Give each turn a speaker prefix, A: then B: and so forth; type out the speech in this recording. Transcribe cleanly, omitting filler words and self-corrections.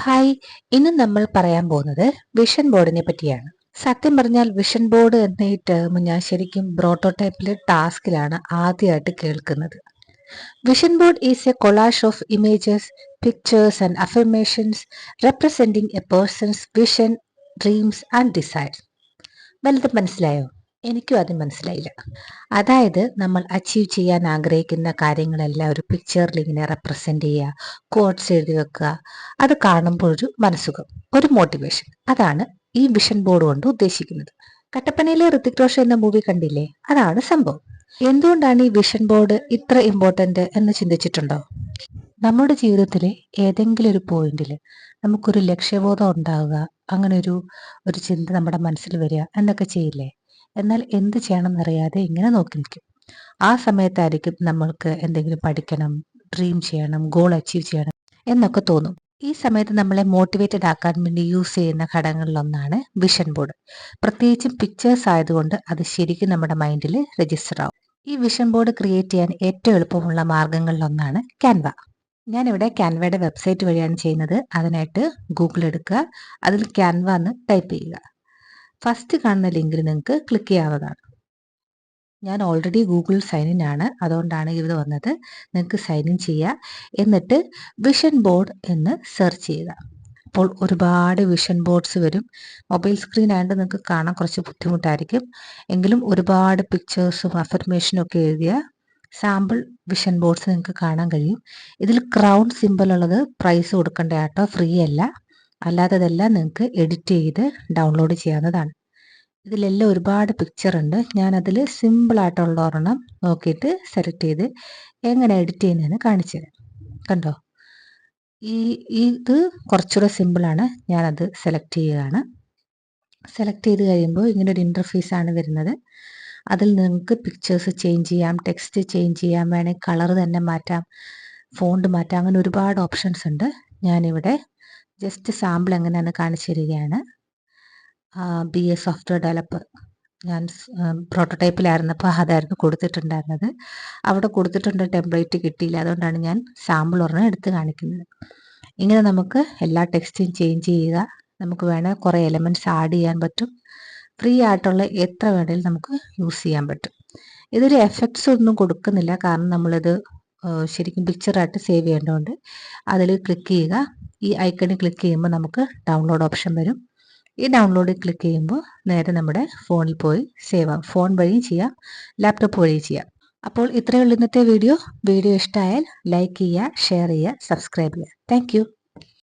A: Hi, ഇന്ന് നമ്മൾ പറയാൻ പോകുന്നത് വിഷൻ ബോർഡിനെ പറ്റിയാണ്. സത്യം പറഞ്ഞാൽ വിഷൻ ബോർഡ് എന്ന ഈ ടേം ഞാൻ ശരിക്കും പ്രോട്ടോടൈപ്പിലെ ടാസ്കിലാണ് ആദ്യമായിട്ട് കേൾക്കുന്നത്. Vision board is A collage of images, pictures and affirmations representing a person's vision, dreams and desires. വലുത് മനസ്സിലായോ? എനിക്കും അത് മനസ്സിലായില്ല. അതായത് നമ്മൾ അച്ചീവ് ചെയ്യാൻ ആഗ്രഹിക്കുന്ന കാര്യങ്ങളെല്ലാം ഒരു പിക്ചറിൽ ഇങ്ങനെ റെപ്രസെന്റ് ചെയ്യുക, കോട്ട്സ് എഴുതി വെക്കുക. അത് കാണുമ്പോൾ ഒരു മനസ്സുഖം, ഒരു മോട്ടിവേഷൻ. അതാണ് ഈ വിഷൻ ബോർഡ് കൊണ്ട് ഉദ്ദേശിക്കുന്നത്. കട്ടപ്പനയിലെ ഋതിക് റോഷൻ എന്ന മൂവി കണ്ടില്ലേ? അതാണ് സംഭവം. എന്തുകൊണ്ടാണ് ഈ വിഷൻ ബോർഡ് ഇത്ര ഇമ്പോർട്ടന്റ് എന്ന് ചിന്തിച്ചിട്ടുണ്ടോ? നമ്മുടെ ജീവിതത്തിലെ ഏതെങ്കിലും ഒരു പോയിന്റിൽ നമുക്കൊരു ലക്ഷ്യബോധം ഉണ്ടാവുക, അങ്ങനെ ഒരു ചിന്ത നമ്മുടെ മനസ്സിൽ വരിക എന്നൊക്കെ ചെയ്യില്ലേ? എന്നാൽ എന്ത് ചെയ്യണമെന്നറിയാതെ ഇങ്ങനെ നോക്കി നിൽക്കും. ആ സമയത്തായിരിക്കും നമ്മൾക്ക് എന്തെങ്കിലും പഠിക്കണം, ഡ്രീം ചെയ്യണം, ഗോൾ അച്ചീവ് ചെയ്യണം എന്നൊക്കെ തോന്നും. ഈ സമയത്ത് നമ്മളെ മോട്ടിവേറ്റഡ് ആക്കാൻ വേണ്ടി യൂസ് ചെയ്യുന്ന ഘടകങ്ങളിലൊന്നാണ് വിഷൻ ബോർഡ്. പ്രത്യേകിച്ചും പിക്ചേഴ്സ് ആയതുകൊണ്ട് അത് ശരിക്കും നമ്മുടെ മൈൻഡിൽ രജിസ്റ്റർ ആവും. ഈ വിഷൻ ബോർഡ് ക്രിയേറ്റ് ചെയ്യാൻ ഏറ്റവും എളുപ്പമുള്ള മാർഗങ്ങളിലൊന്നാണ് ക്യാൻവ. ഞാനിവിടെ ക്യാൻവയുടെ വെബ്സൈറ്റ് വഴിയാണ് ചെയ്യുന്നത്. അതിനായിട്ട് ഗൂഗിൾ എടുക്കുക, അതിൽ ക്യാൻവ എന്ന് ടൈപ്പ് ചെയ്യുക. ഫസ്റ്റ് കാണുന്ന ലിങ്കിൽ നിങ്ങൾക്ക് ക്ലിക്ക് ചെയ്യാവുന്നതാണ്. ഞാൻ ഓൾറെഡി ഗൂഗിൾ സൈൻ ഇൻ ആണ്, അതുകൊണ്ടാണ് ഇത് വന്നത്. നിങ്ങൾക്ക് സൈൻ ഇൻ ചെയ്യുക, എന്നിട്ട് വിഷൻ ബോർഡ് എന്ന് സെർച്ച് ചെയ്യുക. അപ്പോൾ ഒരുപാട് വിഷൻ ബോർഡ്സ് വരും. മൊബൈൽ സ്ക്രീൻ ആയതുകൊണ്ട് നിങ്ങൾക്ക് കാണാൻ കുറച്ച് ബുദ്ധിമുട്ടായിരിക്കും. എങ്കിലും ഒരുപാട് പിക്ചേഴ്സും അഫർമേഷനും ഒക്കെ എഴുതിയ സാമ്പിൾ വിഷൻ ബോർഡ്സ് നിങ്ങൾക്ക് കാണാൻ കഴിയും. ഇതിൽ ക്രൗൺ സിമ്പിൾ ഉള്ളത് പ്രൈസ് കൊടുക്കേണ്ട കേട്ടോ, ഫ്രീ അല്ല. അല്ലാത്തതെല്ലാം നിങ്ങൾക്ക് എഡിറ്റ് ചെയ്ത് ഡൗൺലോഡ് ചെയ്യാവുന്നതാണ്. ഇതിലെല്ലാം ഒരുപാട് പിക്ചർ ഉണ്ട്. ഞാനതിൽ സിമ്പിളായിട്ടുള്ള ഒരെണ്ണം നോക്കിയിട്ട് സെലക്ട് ചെയ്ത് എങ്ങനെ എഡിറ്റ് ചെയ്യുന്നതെന്ന് കാണിച്ചു തരാം. കണ്ടോ, ഇത് കുറച്ചുകൂടെ സിമ്പിളാണ്. ഞാനത് സെലക്ട് ചെയ്യുകയാണ്. സെലക്ട് ചെയ്ത് കഴിയുമ്പോൾ ഇങ്ങനൊരു ഇൻ്റർഫേസ് ആണ് വരുന്നത്. അതിൽ നിങ്ങൾക്ക് പിക്ചേഴ്സ് ചേഞ്ച് ചെയ്യാം, ടെക്സ്റ്റ് ചേഞ്ച് ചെയ്യാം, വേണമെങ്കിൽ കളർ തന്നെ മാറ്റാം, ഫോണ്ട് മാറ്റാം. അങ്ങനെ ഒരുപാട് ഓപ്ഷൻസ് ഉണ്ട്. ഞാനിവിടെ ജസ്റ്റ് സാമ്പിൾ എങ്ങനെയാണെന്ന് കാണിച്ചു തരികയാണ്. BA സോഫ്റ്റ്വെയർ ഡെവലപ്പർ ഞാൻ പ്രോട്ടോടൈപ്പിലായിരുന്നപ്പോൾ അതായിരുന്നു കൊടുത്തിട്ടുണ്ടായിരുന്നത്. അവിടെ കൊടുത്തിട്ടുണ്ട്, ടെംപ്ലേറ്റ് കിട്ടിയില്ല. അതുകൊണ്ടാണ് ഞാൻ സാമ്പിൾ ഒരെണ്ണം എടുത്ത് കാണിക്കുന്നത്. ഇങ്ങനെ നമുക്ക് എല്ലാ ടെക്സ്റ്റും ചേഞ്ച് ചെയ്യുക. നമുക്ക് വേണേൽ കുറേ എലമെൻറ്റ്സ് ആഡ് ചെയ്യാൻ പറ്റും. ഫ്രീ ആയിട്ടുള്ള എത്ര വേണേലും നമുക്ക് യൂസ് ചെയ്യാൻ പറ്റും. ഇതൊരു എഫക്ട്സ് ഒന്നും കൊടുക്കുന്നില്ല, കാരണം നമ്മളിത് ശരിക്കും പിക്ചറായിട്ട് സേവ് ചെയ്യേണ്ടതുകൊണ്ട് അതിൽ ക്ലിക്ക് ചെയ്യുക. ഈ ഐക്കണിൽ ക്ലിക്ക് ചെയ്യുമ്പോൾ നമുക്ക് ഡൗൺലോഡ് ഓപ്ഷൻ വരും. ഈ ഡൗൺലോഡിൽ ക്ലിക്ക് ചെയ്യുമ്പോൾ നേരെ നമ്മുടെ ഫോണിൽ പോയി സേവ് ആവും. ഫോൺ വഴിയും ചെയ്യാം, ലാപ്ടോപ്പ് വഴിയും ചെയ്യാം. അപ്പോൾ ഇത്രയേ ഉള്ളൂ ഇന്നത്തെ വീഡിയോ. വീഡിയോ ഇഷ്ടമായാൽ ലൈക്ക് ചെയ്യുക, ഷെയർ ചെയ്യുക, സബ്സ്ക്രൈബ് ചെയ്യുക. താങ്ക്